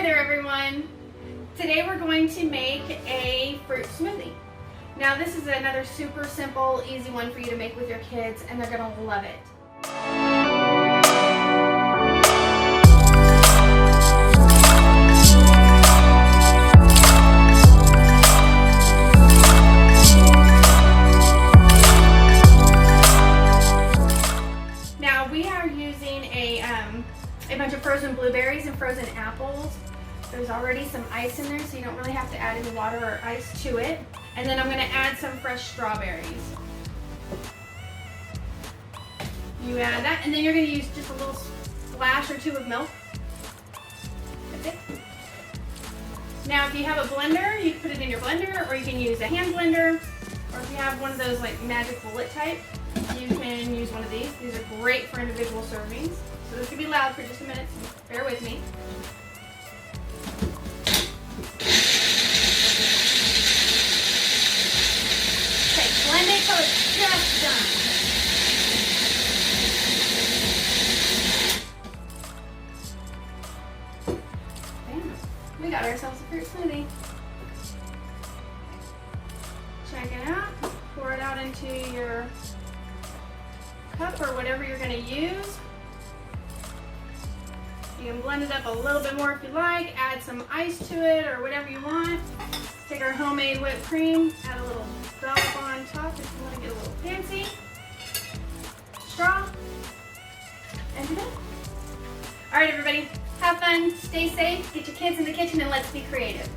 Ahoy there, everyone. Today we're going to make a fruit smoothie. Now this is another super simple, easy one for you to make with your kids, and they're gonna love it. Now we are using a bunch of frozen blueberries and frozen apples. There's already some ice in there, so you don't really have to add any water or ice to it. And then I'm going to add some fresh strawberries. You add that, and then you're going to use just a little splash or two of milk. That's it. Now if you have a blender, you can put it in your blender, or you can use a hand blender, or if you have one of those like magic bullet type, you can use one of these. These are great for individual servings. So this could be loud for just a minute, so bear with me. Okay, blend it till it's just done. Bam. We got ourselves a fruit smoothie. Check it out. Pour it out into your cup or whatever you're going to use. You can blend it up a little bit more if you like, add some ice to it or whatever you want. Take our homemade whipped cream, add a little dollop on top if you want to get a little fancy. Straw, and you're done. All right, everybody, have fun, stay safe, get your kids in the kitchen, and let's be creative.